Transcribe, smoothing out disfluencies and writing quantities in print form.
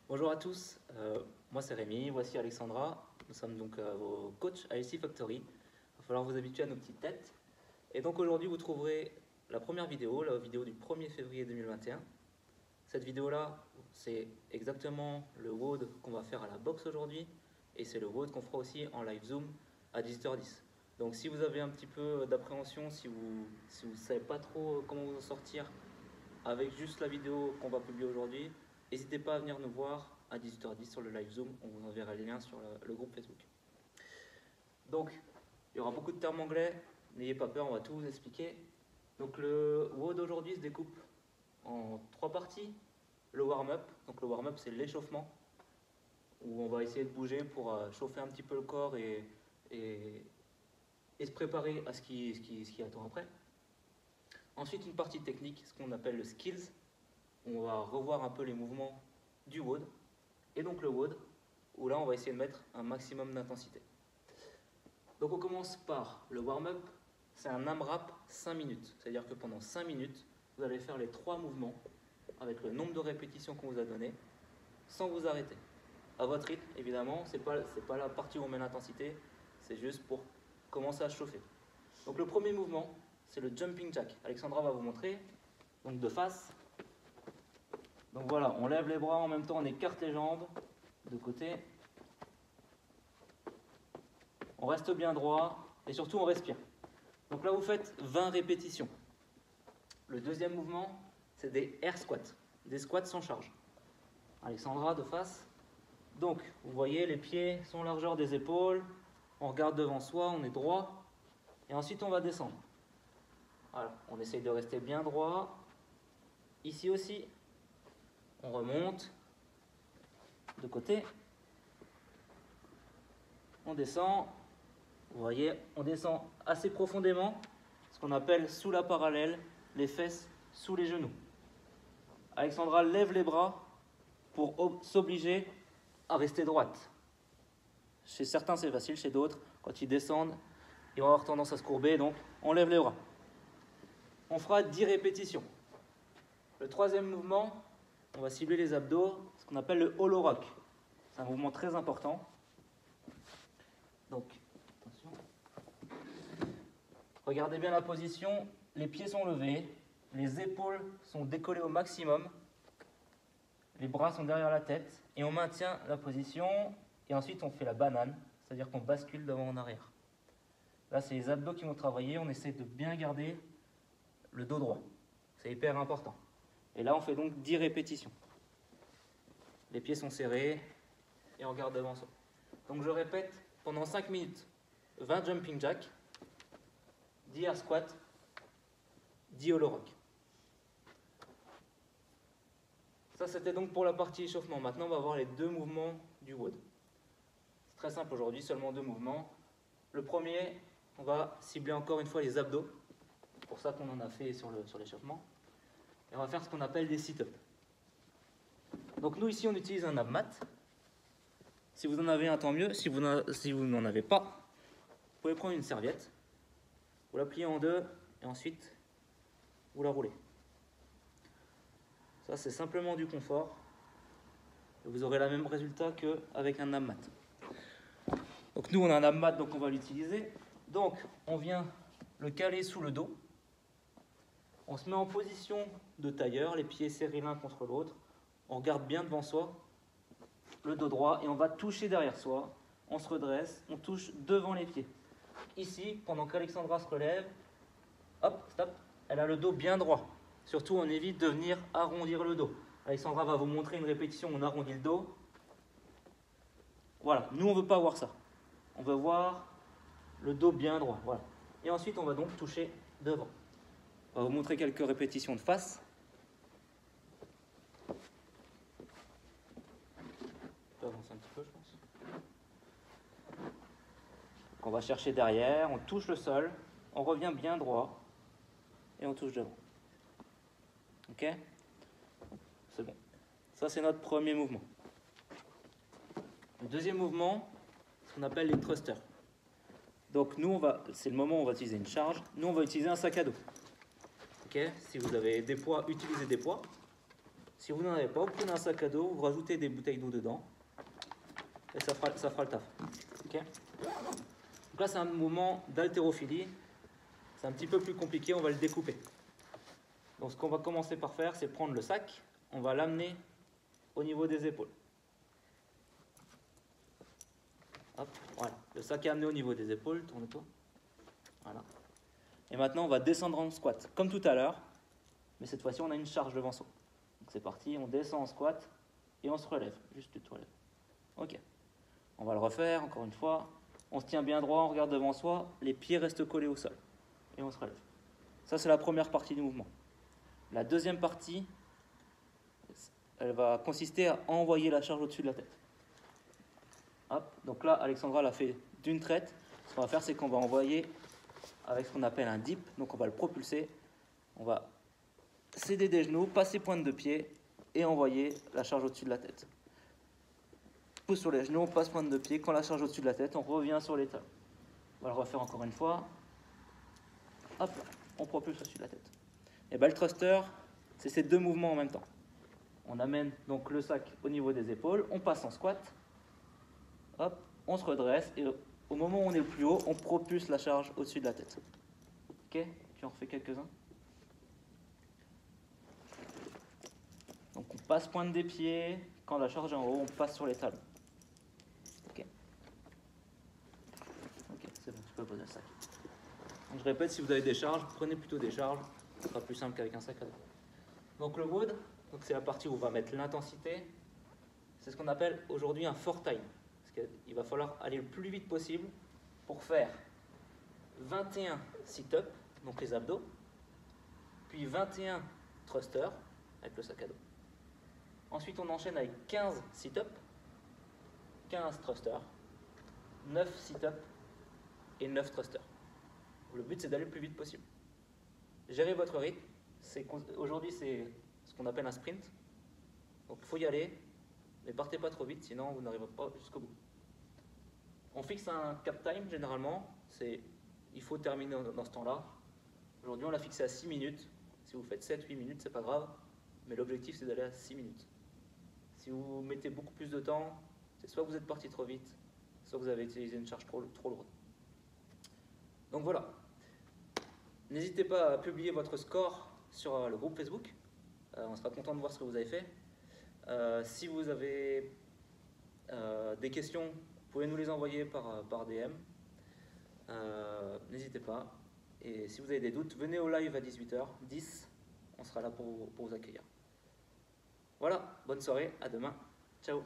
Bonjour à tous, moi c'est Rémi, voici Alexandra. Nous sommes donc vos coachs à LC Factory. Il va falloir vous habituer à nos petites têtes. Et donc aujourd'hui vous trouverez la première vidéo, la vidéo du 1er février 2021. Cette vidéo-là, c'est exactement le WOD qu'on va faire à la boxe aujourd'hui. Et c'est le WOD qu'on fera aussi en live Zoom à 18h10. Donc si vous avez un petit peu d'appréhension, si vous ne savez pas trop comment vous en sortir avec juste la vidéo qu'on va publier aujourd'hui, n'hésitez pas à venir nous voir à 18h10 sur le live Zoom, on vous enverra le lien sur le groupe Facebook. Donc, il y aura beaucoup de termes anglais, n'ayez pas peur, on va tout vous expliquer. Donc le WOD d'aujourd'hui se découpe en 3 parties. Le warm-up, donc le warm-up c'est l'échauffement, où on va essayer de bouger pour chauffer un petit peu le corps et se préparer à ce qui attend après. Ensuite, une partie technique, ce qu'on appelle le skills, où on va revoir un peu les mouvements du WOD. Et donc le WOD, où là on va essayer de mettre un maximum d'intensité. Donc on commence par le warm-up, c'est un AMRAP 5 minutes. C'est-à-dire que pendant 5 minutes, vous allez faire les 3 mouvements avec le nombre de répétitions qu'on vous a donné, sans vous arrêter. À votre rythme, évidemment, c'est pas la partie où on met l'intensité, c'est juste pour commencer à chauffer. Donc le premier mouvement, c'est le jumping jack. Alexandra va vous montrer. Donc de face. Donc voilà, on lève les bras en même temps, on écarte les jambes de côté. On reste bien droit et surtout on respire. Donc là vous faites 20 répétitions. Le deuxième mouvement, c'est des air squats, des squats sans charge. Alexandra de face. Donc vous voyez, les pieds sont largeur des épaules, on regarde devant soi, on est droit et ensuite on va descendre. Voilà, on essaye de rester bien droit. Ici aussi, on remonte de côté. On descend. Vous voyez, on descend assez profondément, ce qu'on appelle sous la parallèle, les fesses sous les genoux. Alexandra lève les bras pour s'obliger à rester droite. Chez certains, c'est facile, chez d'autres, quand ils descendent, ils vont avoir tendance à se courber, donc on lève les bras. On fera 10 répétitions. Le troisième mouvement, on va cibler les abdos, ce qu'on appelle le hollow rock. C'est un mouvement très important. Donc, attention. Regardez bien la position, les pieds sont levés, les épaules sont décollées au maximum, les bras sont derrière la tête, et on maintient la position, et ensuite on fait la banane, c'est-à-dire qu'on bascule d'avant en arrière. Là, c'est les abdos qui vont travailler, on essaie de bien garder le dos droit. C'est hyper important. Et là, on fait donc 10 répétitions. Les pieds sont serrés et on regarde devant soi. Donc je répète pendant 5 minutes. 20 jumping jack, 10 air squat, 10 hollow rock. Ça, c'était donc pour la partie échauffement. Maintenant, on va voir les 2 mouvements du WOD. C'est très simple aujourd'hui, seulement 2 mouvements. Le premier, on va cibler encore une fois les abdos. C'est pour ça qu'on en a fait sur l'échauffement. Et on va faire ce qu'on appelle des sit-ups. Donc nous ici on utilise un ab mat. Si vous en avez un, tant mieux. Si vous n'en avez pas, vous pouvez prendre une serviette, vous la pliez en deux et ensuite vous la roulez. Ça c'est simplement du confort. Et vous aurez le même résultat qu'avec un ab mat. Donc nous on a un ab mat, donc on va l'utiliser. Donc on vient le caler sous le dos. On se met en position de tailleur, les pieds serrés l'un contre l'autre. On regarde bien devant soi, le dos droit, et on va toucher derrière soi. On se redresse, on touche devant les pieds. Ici, pendant qu'Alexandra se relève, hop, stop, elle a le dos bien droit. Surtout, on évite de venir arrondir le dos. Alexandra va vous montrer une répétition où on arrondit le dos. Voilà, nous on ne veut pas voir ça. On veut voir le dos bien droit. Voilà. Et ensuite, on va donc toucher devant. On va vous montrer quelques répétitions de face. Je peux avancer un petit peu, je pense. Donc on va chercher derrière, on touche le sol, on revient bien droit et on touche devant. Ok? C'est bon. Ça, c'est notre premier mouvement. Le deuxième mouvement, ce qu'on appelle les thrusters. Donc nous, c'est le moment où on va utiliser une charge. Nous, on va utiliser un sac à dos. Okay, si vous avez des poids, utilisez des poids. Si vous n'en avez pas, vous prenez un sac à dos, vous rajoutez des bouteilles d'eau dedans, et ça fera le taf. Okay, donc là, c'est un mouvement d'haltérophilie. C'est un petit peu plus compliqué, on va le découper. Donc ce qu'on va commencer par faire, c'est prendre le sac, on va l'amener au niveau des épaules. Hop, voilà. Le sac est amené au niveau des épaules, tourne-toi. Voilà. Et maintenant, on va descendre en squat, comme tout à l'heure, mais cette fois-ci, on a une charge devant soi. Donc c'est parti, on descend en squat et on se relève. Juste tu te relèves. Ok. On va le refaire, encore une fois. On se tient bien droit, on regarde devant soi, les pieds restent collés au sol. Et on se relève. Ça, c'est la première partie du mouvement. La deuxième partie, elle va consister à envoyer la charge au-dessus de la tête. Hop. Donc là, Alexandra l'a fait d'une traite. Ce qu'on va faire, c'est qu'on va envoyer avec ce qu'on appelle un dip. Donc on va le propulser. On va céder des genoux, passer pointe de pied et envoyer la charge au-dessus de la tête. Pousse sur les genoux, on passe pointe de pied. Quand la charge au-dessus de la tête, on revient sur les talons. On va le refaire encore une fois. Hop, on propulse au-dessus de la tête. Et le thruster, c'est ces deux mouvements en même temps. On amène donc le sac au niveau des épaules, on passe en squat. Hop, on se redresse et au moment où on est le plus haut, on propulse la charge au-dessus de la tête. Ok, tu en refais quelques-uns. Donc on passe pointe des pieds, quand la charge est en haut, on passe sur les talons. Ok, c'est bon, tu peux poser le sac. Donc je répète, si vous avez des charges, prenez plutôt des charges, ce sera plus simple qu'avec un sac à dos. Donc le wood, c'est la partie où on va mettre l'intensité. C'est ce qu'on appelle aujourd'hui un fort time. Parce qu'il va falloir aller le plus vite possible pour faire 21 sit-up, donc les abdos, puis 21 thrusters avec le sac à dos. Ensuite, on enchaîne avec 15 sit-up, 15 thrusters, 9 sit-up et 9 thrusters. Le but, c'est d'aller le plus vite possible. Gérez votre rythme. Aujourd'hui, c'est ce qu'on appelle un sprint. Donc, il faut y aller, mais partez pas trop vite, sinon vous n'arriverez pas jusqu'au bout. On fixe un cap time, généralement. Il faut terminer dans ce temps-là. Aujourd'hui, on l'a fixé à 6 minutes. Si vous faites 7-8 minutes, c'est pas grave. Mais l'objectif, c'est d'aller à 6 minutes. Si vous mettez beaucoup plus de temps, c'est soit que vous êtes parti trop vite, soit que vous avez utilisé une charge trop lourde. Donc voilà. N'hésitez pas à publier votre score sur le groupe Facebook. On sera content de voir ce que vous avez fait. Si vous avez des questions, vous pouvez nous les envoyer par DM. N'hésitez pas. Et si vous avez des doutes, venez au live à 18h10. On sera là pour vous accueillir. Voilà, bonne soirée, à demain. Ciao.